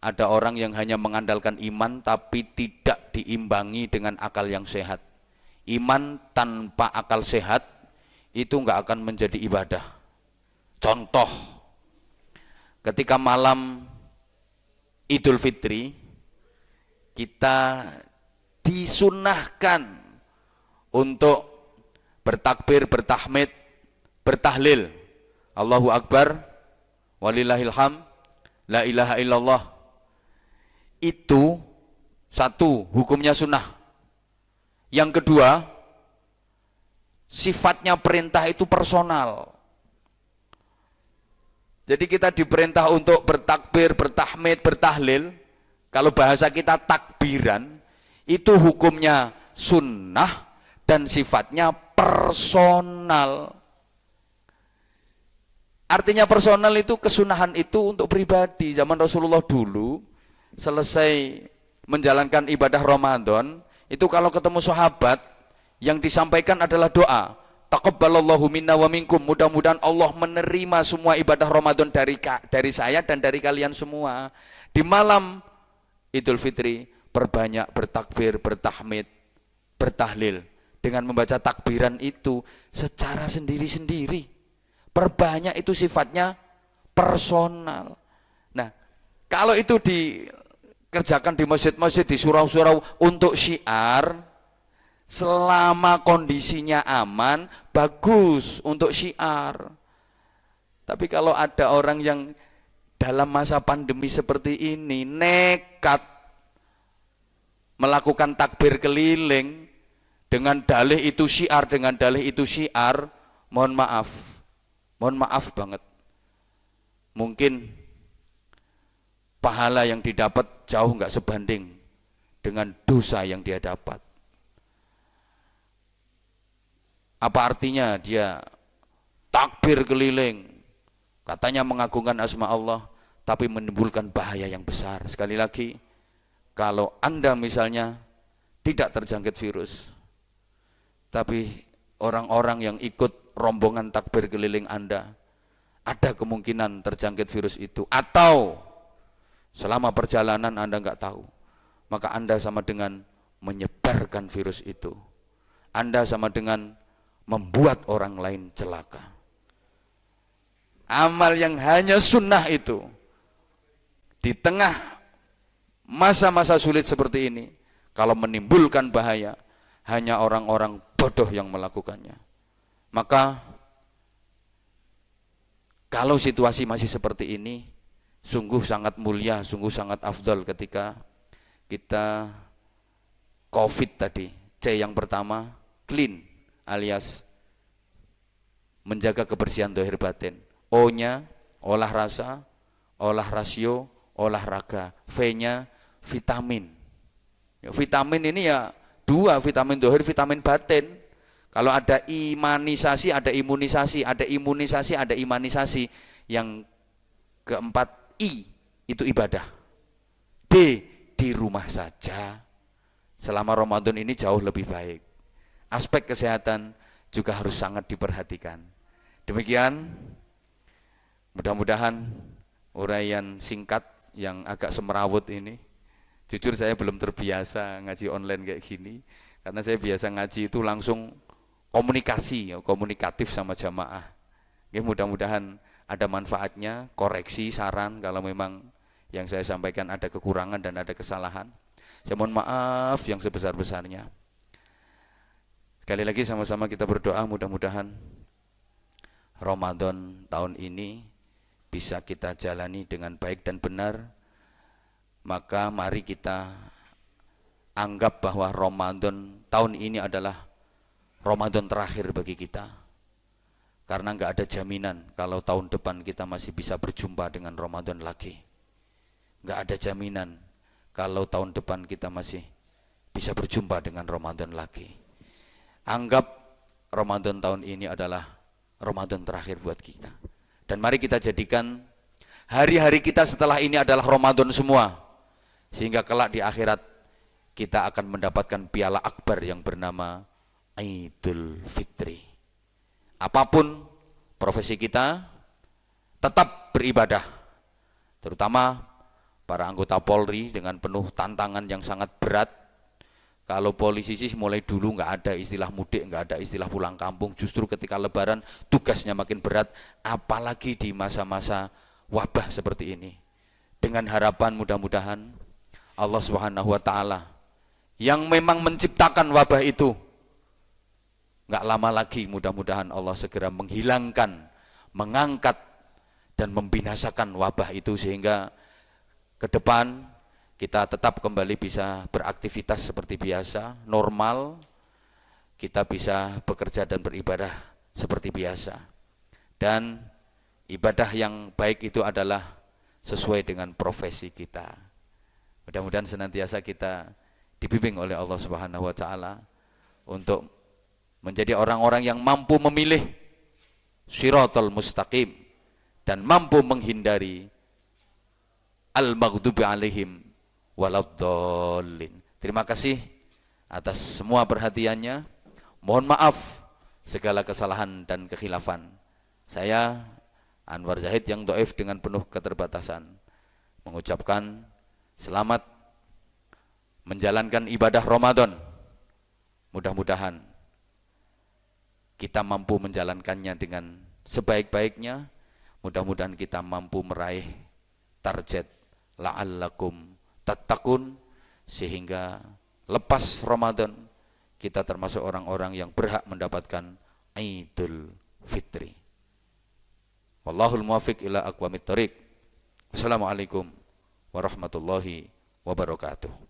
ada orang yang hanya mengandalkan iman tapi tidak diimbangi dengan akal yang sehat. Iman tanpa akal sehat itu enggak akan menjadi ibadah. Contoh, ketika malam Idul Fitri, kita disunnahkan untuk bertakbir, bertahmid, bertahlil, Allahu Akbar, walillahil hamd, la ilaha illallah. Itu satu, hukumnya sunnah. Yang kedua, sifatnya perintah itu personal. Jadi kita diperintah untuk bertakbir, bertahmid, bertahlil. Kalau bahasa kita takbiran, itu hukumnya sunnah dan sifatnya personal. Artinya personal itu kesunahan itu untuk pribadi. Zaman Rasulullah dulu, selesai menjalankan ibadah Ramadan, itu kalau ketemu sahabat, yang disampaikan adalah doa. Taqabbalallahu minna wa minkum, mudah-mudahan Allah menerima semua ibadah Ramadan dari saya dan dari kalian semua. Di malam Idul Fitri, perbanyak bertakbir, bertahmid, bertahlil. Dengan membaca takbiran itu secara sendiri-sendiri. Perbanyak itu sifatnya personal. Nah, kalau itu dikerjakan di masjid-masjid, di surau-surau untuk syiar, selama kondisinya aman, bagus untuk syiar. Tapi kalau ada orang yang dalam masa pandemi seperti ini nekat melakukan takbir keliling dengan dalih itu syiar, dengan dalih itu syiar, mohon maaf banget, mungkin pahala yang didapat jauh nggak sebanding dengan dosa yang dia dapat. Apa artinya dia takbir keliling, katanya mengagungkan asma Allah, tapi menimbulkan bahaya yang besar. Sekali lagi, kalau Anda misalnya tidak terjangkit virus, tapi orang-orang yang ikut rombongan takbir keliling Anda, ada kemungkinan terjangkit virus itu. Atau selama perjalanan Anda nggak tahu, maka Anda sama dengan menyebarkan virus itu. Anda sama dengan membuat orang lain celaka. Amal yang hanya sunnah itu di tengah masa-masa sulit seperti ini, kalau menimbulkan bahaya, hanya orang-orang bodoh yang melakukannya. Maka kalau situasi masih seperti ini, sungguh sangat mulia, sungguh sangat afdal ketika kita COVID tadi. C yang pertama, clean alias menjaga kebersihan zahir batin. O-nya olah rasa, olah rasio, olahraga. V-nya vitamin. Vitamin ini ya dua, vitamin zahir, vitamin batin. Kalau ada imanisasi, ada imunisasi, ada imunisasi, ada imanisasi. Yang keempat, I, itu ibadah. D, di rumah saja. Selama Ramadan ini jauh lebih baik. Aspek kesehatan juga harus sangat diperhatikan. Demikian, mudah-mudahan uraian singkat yang agak semerawut ini. Jujur saya belum terbiasa ngaji online kayak gini. Karena saya biasa ngaji itu langsung komunikasi, komunikatif sama jamaah. Ya, mudah-mudahan ada manfaatnya, koreksi, saran kalau memang yang saya sampaikan ada kekurangan dan ada kesalahan. Saya mohon maaf yang sebesar-besarnya. Sekali lagi sama-sama kita berdoa, mudah-mudahan Ramadan tahun ini bisa kita jalani dengan baik dan benar. Maka mari kita anggap bahwa Ramadan tahun ini adalah Ramadan terakhir bagi kita. Karena enggak ada jaminan kalau tahun depan kita masih bisa berjumpa dengan Ramadan lagi. Enggak ada jaminan kalau tahun depan kita masih bisa berjumpa dengan Ramadan lagi. Anggap Ramadan tahun ini adalah Ramadan terakhir buat kita. Dan mari kita jadikan hari-hari kita setelah ini adalah Ramadan semua. Sehingga kelak di akhirat kita akan mendapatkan piala akbar yang bernama Idul Fitri. Apapun profesi kita, tetap beribadah. Terutama para anggota Polri dengan penuh tantangan yang sangat berat. Kalau polisi sih mulai dulu nggak ada istilah mudik, nggak ada istilah pulang kampung. Justru ketika Lebaran tugasnya makin berat, apalagi di masa-masa wabah seperti ini. Dengan harapan mudah-mudahan Allah Subhanahu wa Ta'ala yang memang menciptakan wabah itu, nggak lama lagi mudah-mudahan Allah segera menghilangkan, mengangkat dan membinasakan wabah itu, sehingga ke depan kita tetap kembali bisa beraktivitas seperti biasa, normal, kita bisa bekerja dan beribadah seperti biasa. Dan ibadah yang baik itu adalah sesuai dengan profesi kita. Mudah-mudahan senantiasa kita dibimbing oleh Allah Subhanahu wa Ta'ala untuk menjadi orang-orang yang mampu memilih Shiratal Mustaqim dan mampu menghindari al-maghdubi alaihim waladdallin. Terima kasih atas semua perhatiannya. Mohon maaf segala kesalahan dan kekhilafan. Saya Anwar Zahid yang dhaif dengan penuh keterbatasan mengucapkan selamat menjalankan ibadah Ramadan. Mudah-mudahan kita mampu menjalankannya dengan sebaik-baiknya. Mudah-mudahan kita mampu meraih target la'allakum tattaqun, sehingga lepas Ramadan kita termasuk orang-orang yang berhak mendapatkan Idul Fitri. Wallahul muwaffiq ila aqwamit thoriq. Wassalamualaikum warahmatullahi wabarakatuh.